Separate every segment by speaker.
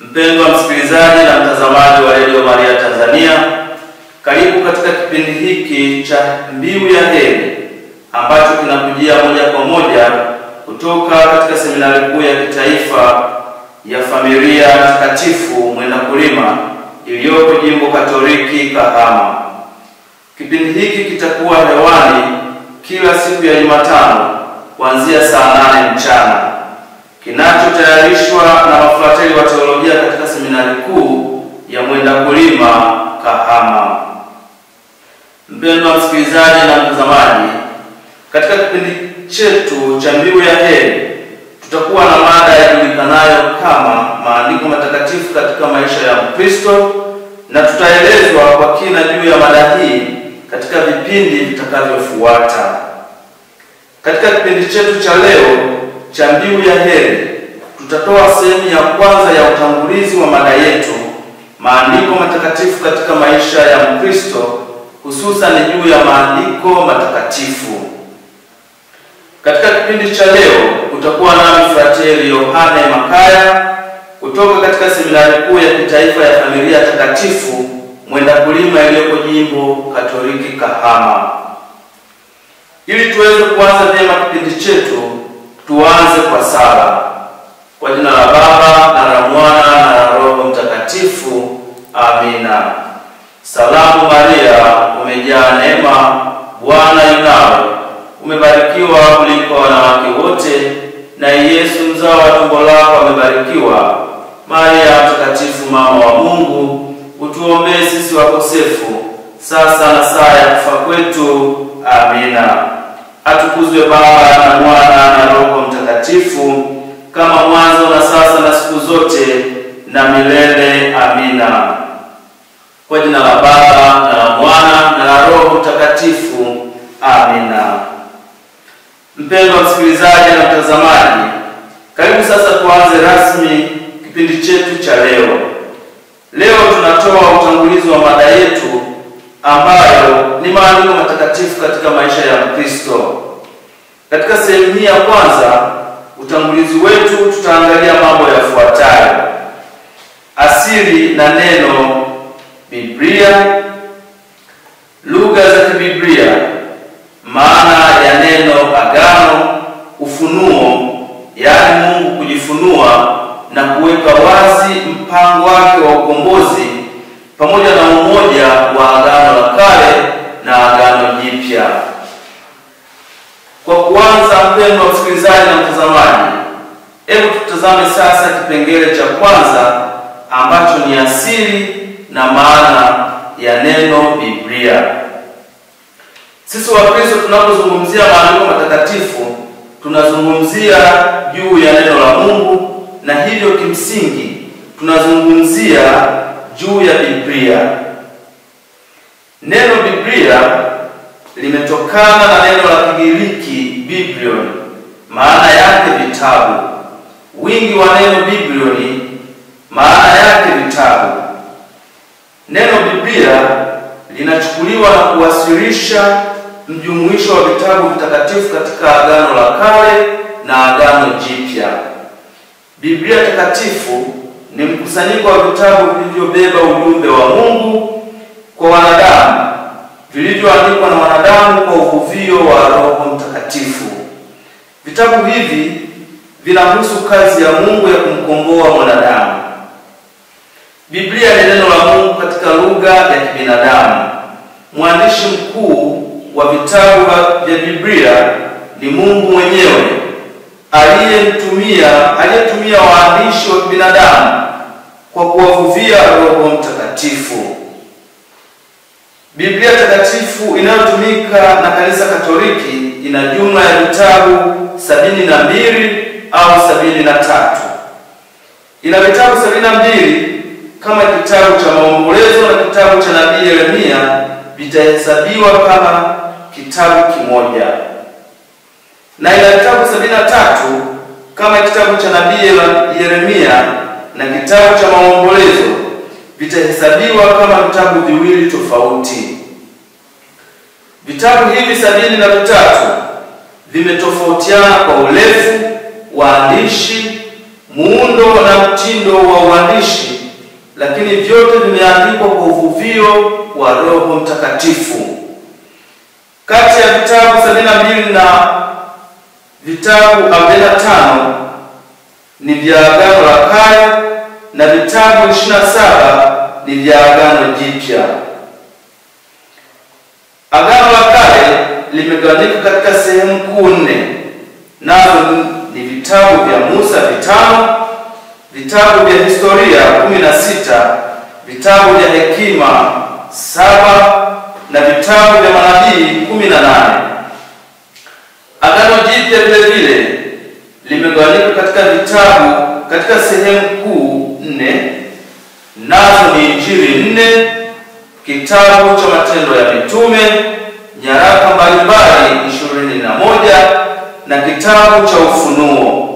Speaker 1: Mpendwa msikilizaji na mtazamaji wa Radio Maria Tanzania, karibu katika kipindi hiki cha Mbiu ya Heri ambacho kinakujia moja kwa moja kutoka katika Seminari Kuu ya Kitaifa ya Familia Takatifu Mwendakulima iliyoko Jimbo Katoliki Kahama. Kipindi hiki kitakuwa hewani kila siku ya Jumatano kuanzia saa 8 mchana. Kinachotayarishwa na mafrateli wa teolojia katika Seminari Kuu ya Mwendakulima Kahama. Mpendwa msikilizaji na mtazamaji, katika kipindi chetu cha Mbiu ya Heri tutakuwa na mada yajulikanayo kama maandiko matakatifu katika maisha ya Mkristo, na tutaelezwa kwa kina juu ya mada hii katika vipindi vitakavyofuata. Katika kipindi chetu cha leo cha Mbiu ya Heri tutatoa sehemu ya kwanza ya utangulizi wa mada yetu, maandiko matakatifu katika maisha ya Mkristo, hususan juu ya maandiko matakatifu. Katika kipindi cha leo utakuwa nami Frateli Yohane Makaya kutoka katika Seminari Kuu ya Kitaifa ya Familia Takatifu Mwendakulima iliyoko Jimbo Katoliki Kahama. Ili tuweze kuanza vyema kipindi chetu, tuanze kwa sala. Kwa jina la Baba na la Mwana na la Roho Mtakatifu. Amina. Salamu Maria, umejaa neema, Bwana yu nawe, umebarikiwa kuliko wanawake wote, na Yesu mzao wa tumbo lako amebarikiwa. Maria mtakatifu, mama wa Mungu, utuombee sisi wakosefu, sasa na saa ya kufa kwetu. Amina. Atukuzwe Baba na Mwana na Roho Mtakatifu, kama mwanzo na sasa na siku zote na milele. Amina. Kwa jina la Baba na la Mwana na la Roho Mtakatifu. Amina. Mpendwa msikilizaji na mtazamaji, karibu sasa tuanze rasmi kipindi chetu cha leo. Leo tunatoa utangulizi wa mada yetu ambayo ni maandiko matakatifu katika maisha ya Mkristo. Katika sehemu hii ya kwanza, utangulizi wetu, tutaangalia mambo yafuatayo: asili na neno Biblia, lugha za Kibiblia, maana ya neno agano, ufunuo, yaani Mungu kujifunua na kuweka wazi mpango wake wa ukombozi, pamoja na umoja wa Agano la Kale na Agano Jipya. Kwa kuanza, mpendwa msikilizaji na mtazamaji, hebu tutazame sasa kipengele cha kwanza ambacho ni asili na maana ya neno Biblia. Sisi Wakristo tunapozungumzia maandiko matakatifu, tunazungumzia juu ya neno la Mungu, na hivyo kimsingi tunazungumzia juu ya Biblia. Neno Biblia limetokana na neno la Kigiriki biblion, maana yake vitabu. Wingi wa neno biblion maana yake vitabu. Neno Biblia linachukuliwa na kuwasilisha mjumuisho wa vitabu vitakatifu katika Agano la Kale na Agano Jipya. Biblia takatifu ni mkusanyiko wa vitabu vilivyobeba ujumbe wa Mungu kwa wanadamu, vilivyoandikwa na wanadamu kwa uvuvio wa Roho Mtakatifu. Vitabu hivi vinahusu kazi ya Mungu ya kumkomboa mwanadamu. Biblia ni neno la Mungu katika lugha ya kibinadamu. Mwandishi mkuu wa vitabu vya Biblia ni Mungu mwenyewe, aliyetumia waandishi wa kibinadamu kwa kuwavuvia Roho Mtakatifu. Biblia takatifu inayotumika na Kanisa Katoliki ina jumla ya vitabu 72 au 73. Ina vitabu 72 kama kitabu cha Maombolezo na kitabu cha Nabii Yeremia vitahesabiwa kama kitabu kimoja, na ina vitabu 73 kama kitabu cha Nabii Yeremia na kitabu cha Maombolezo vitahesabiwa kama vitabu viwili tofauti. Vitabu hivi 73 vimetofautiana kwa urefu, waandishi, muundo na mtindo wa uandishi, lakini vyote vimeandikwa kwa uvuvio wa Roho Mtakatifu. Kati ya vitabu 72 na vitabu 45 ni vya Agano la Kale na vitabu 27 ni vya Agano Jipya. Agano la Kale limegawanyika katika sehemu kuu 4, nazo ni vitabu vya Musa 5, vitabu vya historia 16, vitabu vya hekima 7 na vitabu vya manabii 18. Agano Jipya vile vile limegawanyika katika sehemu kuu 4, nazo ni Injili 4, kitabu cha Matendo ya Mitume, nyaraka mbalimbali 21 na kitabu cha Ufunuo.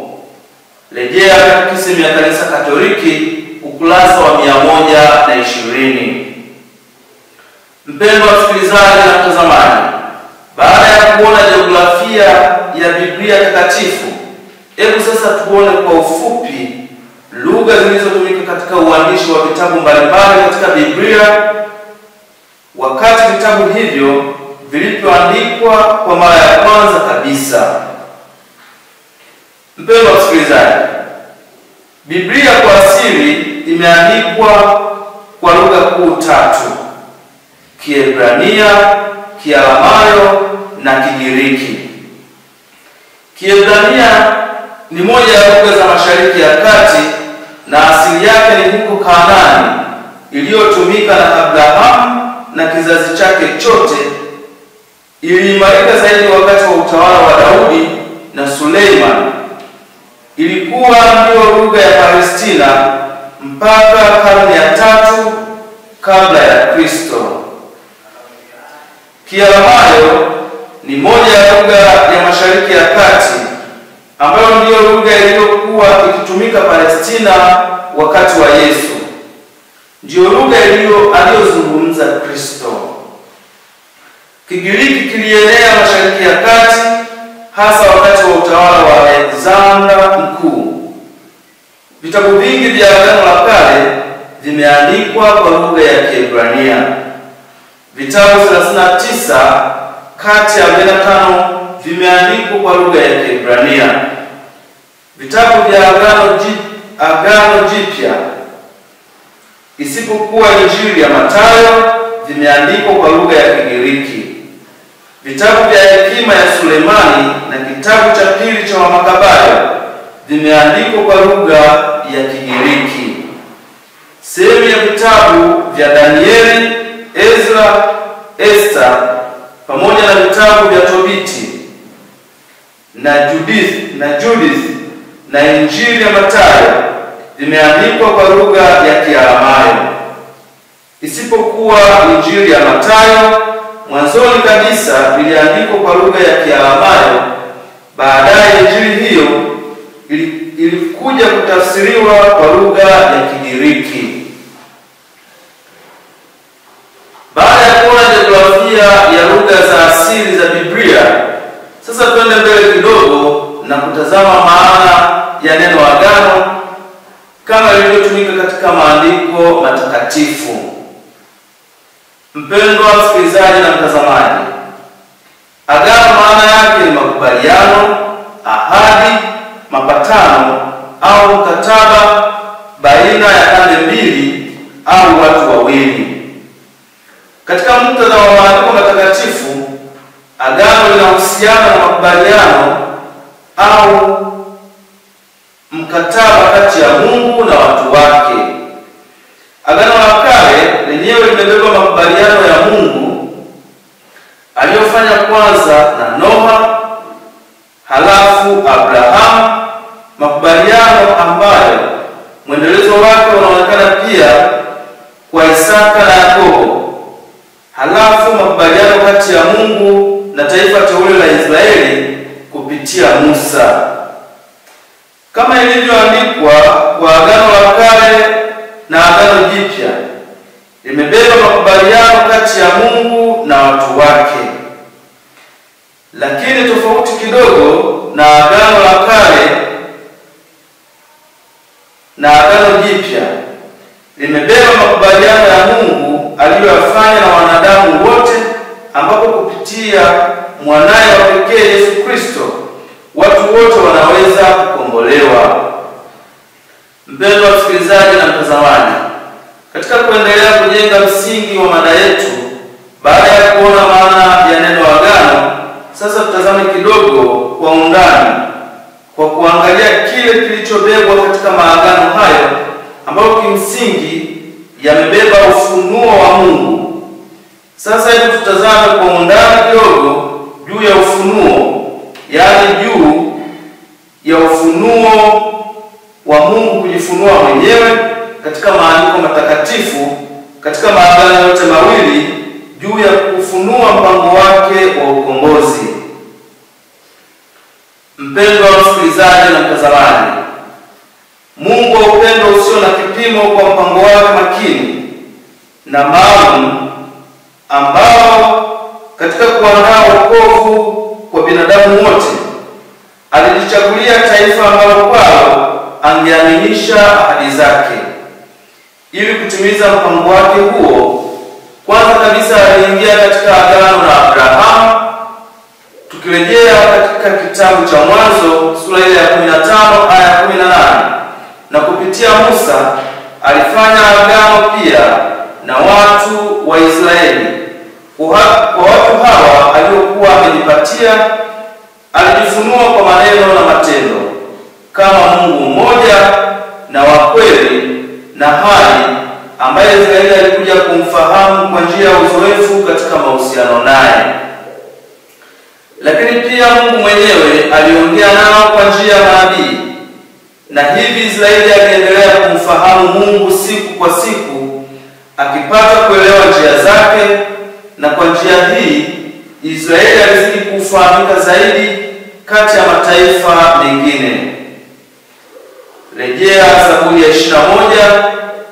Speaker 1: Rejea Katekisimu ya Kanisa Katoliki ukurasa wa 120. Mpendwa msikilizaji na mtazamaji, baada ya kuona jiografia ya Biblia Takatifu, hebu sasa tuone kwa ufupi lugha zilizotumika katika uandishi wa vitabu mbalimbali katika Biblia wakati vitabu hivyo vilipoandikwa kwa mara ya kwanza kabisa. Mpendwa msikilizaji, Biblia kwa asili imeandikwa kwa lugha kuu 3: Kiebrania, Kiaramayo na Kigiriki. Kiebrania ni moja ya lugha za Mashariki ya Kati na asili yake ni huko Kanaani, iliyotumika na Abrahamu na kizazi chake chote. Iliimarika zaidi wakati wa utawala wa Daudi na Suleiman. Ilikuwa ndio lugha ya Palestina mpaka karne ya 3 kabla ya Kristo. Kiaramayo ni moja ya lugha ya Mashariki ya Kati ambayo ndiyo lugha iliyokuwa ikitumika Palestina wakati wa Yesu. Ndiyo lugha aliyozungumza Kristo. Kigiriki kilienea Mashariki ya Kati hasa wakati wa utawala wa Alexander Mkuu. Vitabu vingi vya Agano la Kale vimeandikwa kwa lugha ya Kiebrania. Vitabu 39 kati ya 45 vimeandikwa kwa lugha ya Kiebrania. Vitabu vya Agano Jipya isipokuwa Injili ya Mathayo vimeandikwa kwa lugha ya Kigiriki. Vitabu vya hekima ya Sulemani na kitabu cha pili cha Wamakabayo vimeandikwa kwa lugha ya Kigiriki. Sehemu ya vitabu vya Danieli, Ezra, Esther pamoja na vitabu vya Tobiti na Judith na Injili ya Mathayo vimeandikwa kwa lugha ya Kiaramayo. Isipokuwa Injili ya Mathayo, mwanzoni kabisa viliandikwa kwa lugha ya Kiaramayo. Baadaye Injili hiyo ilikuja kutafsiriwa kwa lugha ya Kigiriki. Baada ya kuona jiografia ya lugha za asili za Biblia, sasa twende mbele kidogo na kutazama maana ya neno agano kama lilivyotumika katika maandiko matakatifu. Mpendwa msikilizaji na mtazamaji, agano maana yake ni makubaliano, ahadi, mapatano au mkataba baina ya pande mbili au watu wawili. Katika muktadha wa maandiko matakatifu, agano linahusiana na makubaliano au mkataba kati ya Mungu na watu wake. Agano la Kale lenyewe limebeba makubaliano ya Mungu aliyofanya kwanza na Noa, halafu Abrahamu, makubaliano ambayo mwendelezo wake unaonekana pia kwa Isaka na Yakobo, halafu makubaliano kati ya Mungu na taifa teule la Israeli kupitia Musa. Kama ilivyoandikwa kwa Agano la Kale na Agano Jipya, limebeba makubaliano kati ya Mungu na watu wake. Lakini tofauti kidogo na Agano la Kale, na Agano Jipya limebeba makubaliano ya Mungu aliyoyafanya na wanadamu wote, ambapo kupitia mwanaye wa pekee Yesu Kristo watu wote wanaweza kukombolewa. Mpendwa msikilizaji na mtazamaji, katika kuendelea kujenga msingi wa mada yetu, baada ya kuona maana ya neno agano, sasa tutazame kidogo kwa undani kwa kuangalia kile kilichobebwa katika maagano hayo, ambayo kimsingi yamebeba ufunuo wa Mungu. Sasa hivi tutazame kwa undani kidogo juu ya ufunuo, yaani juu ya ufunuo wa Mungu kujifunua mwenyewe katika maandiko matakatifu, katika maagano yote mawili, juu ya kufunua mpango wake wa ukombozi. Mpendwa msikilizaji na mtazamaji, Mungu wa upendo usio na kipimo kwa mpango wake makini na maalum, ambao katika kuandaa wokovu kwa binadamu wote alijichagulia taifa ambalo kwao angeaminisha ahadi zake. Ili kutimiza mpango wake huo, kwanza kabisa aliingia katika agano na Abrahamu. Tukirejea katika kitabu cha Mwanzo sura ya 15 aya 18, na kupitia Musa alifanya agano pia na watu wa Israeli. Kwa watu hawa aliokuwa amejipatia, alijifunua kwa maneno na matendo kama Mungu mmoja na wa kweli na hai, ambaye Israeli alikuja kumfahamu kwa njia ya uzoefu katika mahusiano naye. Lakini pia Mungu mwenyewe aliongea nao kwa njia ya manabii, na hivi Israeli aliendelea kumfahamu Mungu siku kwa siku, akipata kuelewa njia zake, na kwa njia hii Israeli alizidi kufahamika zaidi kati ya mataifa mengine. Rejea Zaburi ya 21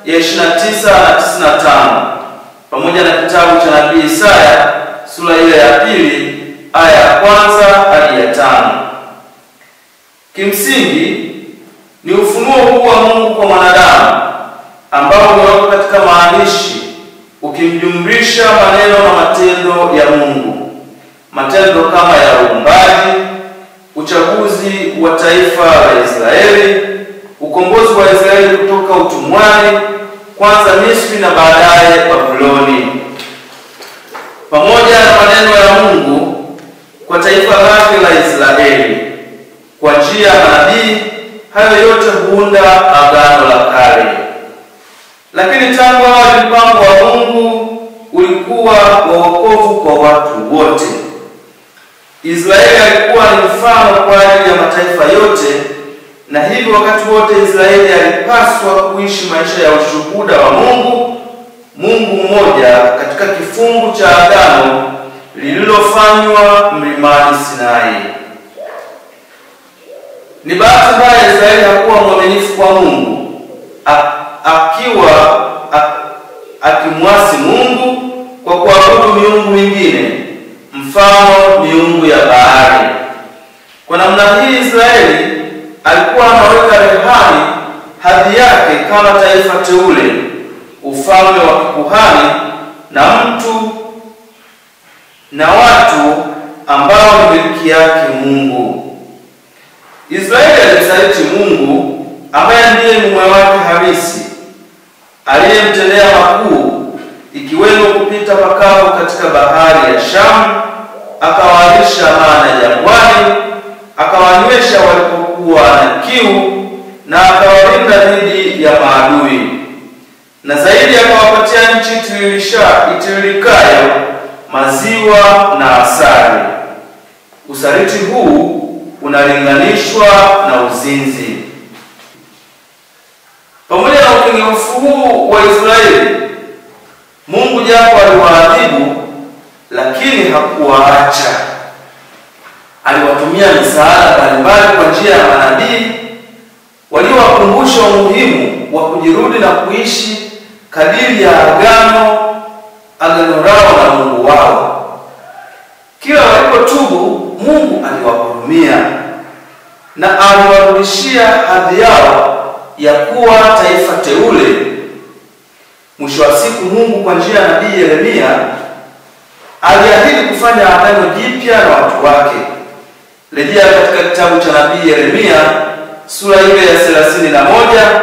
Speaker 1: ya 29 na 95 pamoja na kitabu cha nabii Isaya sura ile ya 2 aya ya 1 hadi ya 5. Kimsingi ni ufunuo huu wa Mungu kwa mwanadamu ambao umewekwa katika maandishi, ukimjumlisha maneno na matendo ya Mungu. Matendo kama ya uumbaji, uchaguzi wa taifa la Israeli, ukombozi wa Israeli kutoka utumwani, kwanza Misri na baadaye Babuloni, pamoja na maneno ya Mungu kwa taifa lake la Israeli kwa njia ya manabii. Hayo yote huunda agano la kale. Lakini tangu awali mpango wa Mungu ulikuwa wa wokovu kwa watu wote. Israeli alikuwa ni mfano kwa ajili ya mataifa yote, na hivyo wakati wote Israeli alipaswa kuishi maisha ya ushuhuda wa Mungu mmoja katika kifungu cha agano lililofanywa mlimani Sinai. Ni bahati mbaya Israeli hakuwa mwaminifu kwa Mungu, akimwasi Mungu kwa kuabudu miungu mingine, mfano miungu ya bahari. Kwa namna hii Israeli alikuwa anaweka rehani hadhi yake kama taifa teule, ufalme wa kikuhani na mtu na watu ambao ni milki yake Mungu. Israeli alimsaliti Mungu ambaye ndiye mume wake halisi, aliyemtendea makuu, ikiwemo kupita pakavu katika bahari ya Shamu, akawalisha mana jangwani, akawanywesha walipokuwa na kiu, na akawalinda dhidi ya maadui, na zaidi akawapatia nchi itiririkayo maziwa na asali. Usaliti huu unalinganishwa na uzinzi. Pamoja na ukengeufu huu wa Israeli, Mungu japo aliwaadhibu, lakini hakuwaacha. Aliwatumia misaada mbalimbali kwa njia ya manabii waliowakumbusha umuhimu wa kujirudi na kuishi kadiri ya agano lao na Mungu wao. Kila walipotubu, Mungu aliwahurumia na aliwarudishia hadhi yao ya kuwa taifa teule, mwisho wa siku Mungu kwa njia ya nabii Yeremia aliahidi kufanya agano jipya na watu wake. Rejea katika kitabu cha nabii Yeremia sura ile ya 31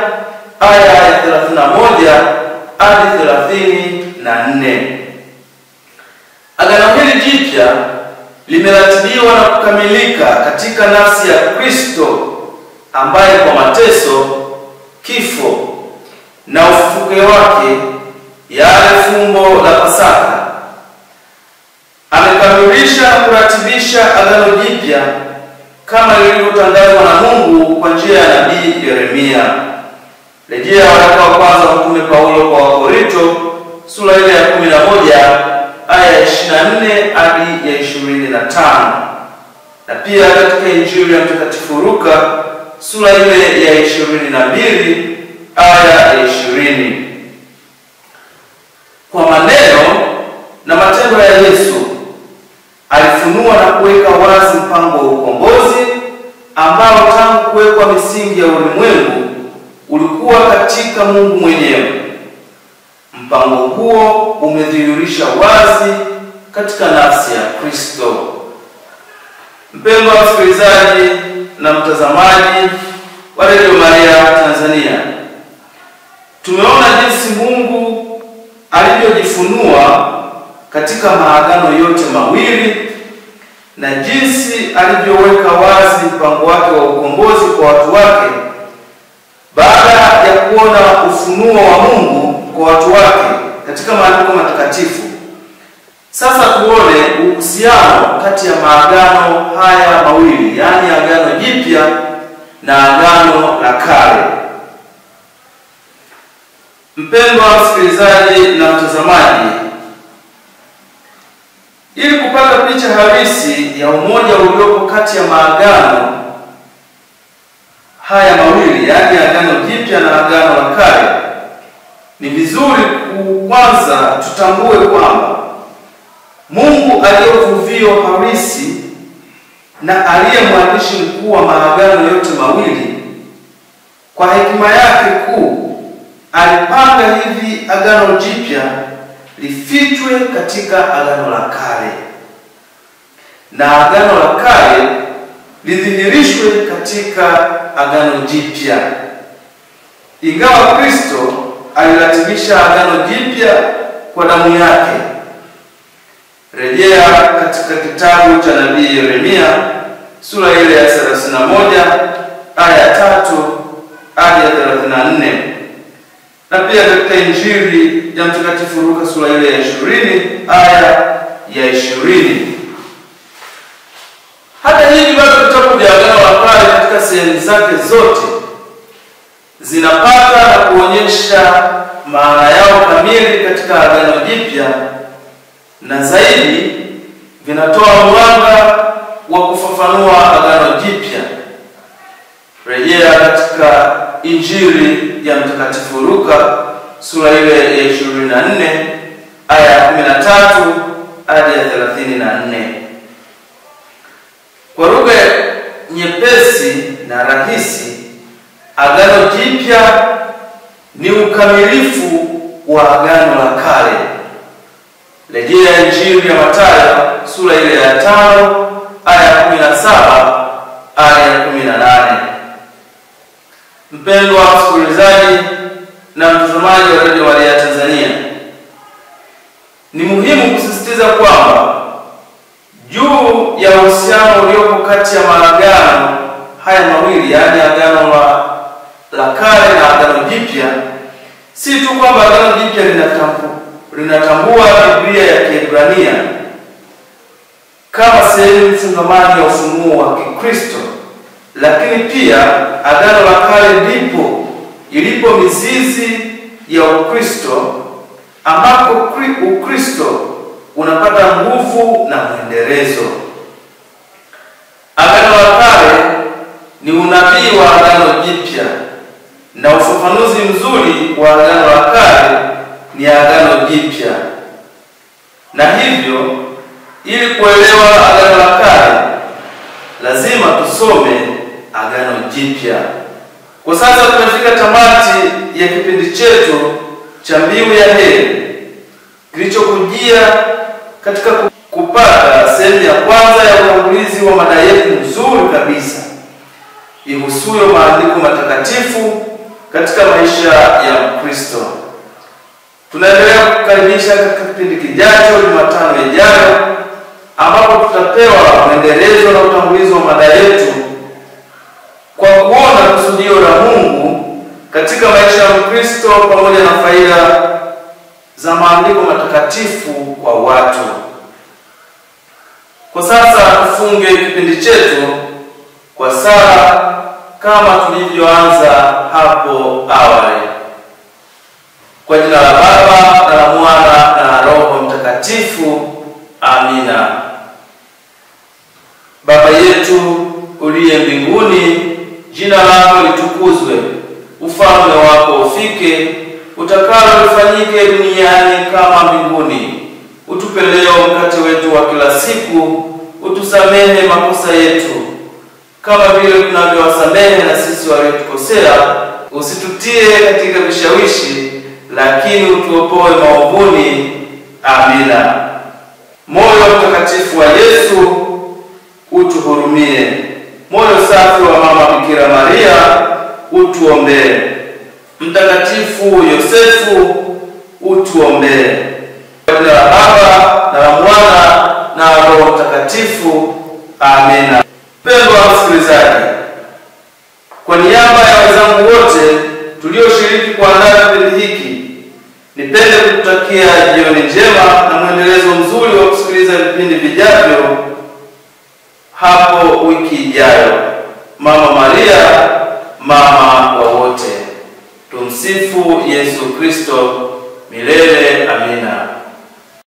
Speaker 1: aya ya 31 hadi 34. Agano hili jipya limeratibiwa na kukamilika katika nafsi ya Kristo, ambaye kwa mateso, kifo na ufufuko wake, yale fumbo la Pasaka, amekamilisha na kuratibisha agano jipya kama lilivyotangazwa na Mungu kwa njia ya nabii Yeremia. Rejea waraka wa kwanza wa Mtume Paulo kwa Wakorinto sura ile ya 11 aya ya 24 hadi ya 25, na pia katika Injili ya Mtakatifu Luka sura ile ya 22 aya ya 20. Kwa maneno na matendo ya Yesu alifunua na kuweka wazi mpango wa ukombozi ambao tangu kuwekwa misingi ya ulimwengu ulikuwa katika Mungu mwenyewe. Mpango huo umedhihirisha wazi katika nafsi ya Kristo. Mpendwa msikilizaji na mtazamaji wa Radio Maria Tanzania, tumeona jinsi Mungu alivyojifunua katika maagano yote mawili na jinsi alivyoweka wazi mpango wake wa ukombozi kwa watu wake baada ya kuona ufunuo wa Mungu kwa watu wake katika maandiko matakatifu. Sasa tuone uhusiano kati ya maagano haya mawili, yaani agano jipya na agano la kale. Mpendwa msikilizaji na mtazamaji, ili kupata picha halisi ya umoja uliopo kati ya maagano haya mawili, yaani agano jipya na agano la kale, ni vizuri kwanza tutambue kwamba Mungu aliye uvuvio halisi na aliye mwandishi mkuu wa maagano yote mawili, kwa hekima yake kuu alipanga hivi agano jipya lifichwe katika agano la kale na agano la kale lidhihirishwe katika agano jipya. Ingawa Kristo aliratibisha agano jipya kwa damu yake, rejea katika kitabu cha nabii Yeremia sura ile ya 31 aya ya 3 hadi ya 34, na pia katika Injili ya Mtakatifu Luka sura ile ya 20 aya ya 20. Hata hivi bado vitabu vya agano la kale katika sehemu zake zote zinapata na kuonyesha maana yao kamili katika agano jipya, na zaidi vinatoa mwanga wa kufafanua agano jipya. Rejea katika Injili ya Mtakatifu Luka sura ile ya 24 aya ya 13 hadi ya 34. Kwa lugha nyepesi na rahisi, agano jipya ni ukamilifu wa agano la kale. Rejea Injili ya Mathayo sura ile ya 5 aya ya 17 aya ya 18. Mpendwa msikilizaji na mtazamaji wa Radio Maria Tanzania, ni muhimu kusisitiza kwamba juu ya uhusiano uliopo kati ya maagano haya mawili, yaani agano la kale na agano jipya, si tu kwamba agano jipya linatambua Biblia ya Kiebrania kama sehemu fungamani ya ufunuo wa Kikristo, lakini pia agano la kale ndipo ilipo mizizi ya Ukristo, ambapo Ukristo unapata nguvu na mwendelezo. Agano la kale ni unabii wa agano jipya, na ufafanuzi mzuri wa agano la kale ni agano jipya. Na hivyo ili kuelewa agano la kale lazima tusome agano jipya. Kwa sasa tumefika tamati ya kipindi chetu cha Mbiu ya Heri kilichokujia katika kupata sehemu ya kwanza ya utangulizi wa mada yetu nzuri kabisa ihusuyo maandiko matakatifu katika maisha ya Mkristo. Tunaendelea kukaribisha katika kipindi kijacho Jumatano ijayo, ambapo tutapewa mwendelezo na utangulizi wa mada yetu kwa kuona kusudio la Mungu katika maisha ya Mkristo pamoja na faida za maandiko matakatifu kwa watu. Kwa sasa tufunge kipindi chetu kwa sala kama tulivyoanza hapo awali. Kwa jina la Baba na la Mwana na la Roho Mtakatifu. Amina. Baba yetu uliye mbinguni, jina lako litukuzwe, ufalme wako ufike, utakalo lifanyike duniani kama mbinguni. Utupe leo mkate wetu wa kila siku, utusamehe makosa yetu kama vile tunavyowasamehe na sisi waliotukosea, usitutie katika vishawishi, lakini utuopoe maovuni. Amina. Moyo mtakatifu wa Yesu, utuhurumie. Moyo safi wa Mama Bikira Maria, utuombee. Mtakatifu Yosefu, utuombee. Kwa jina la Baba na la Mwana na la Roho Mtakatifu. Amina. Mpendwa msikilizaji, kwa niaba ya wenzangu wote tulioshiriki kuandaa kipindi hiki, nipende kukutakia jioni njema na mwendelezo mzuri wa kusikiliza vipindi vijavyo hapo wiki ijayo. Mama Maria, mama wa wote. Tumsifu Yesu Kristo milele.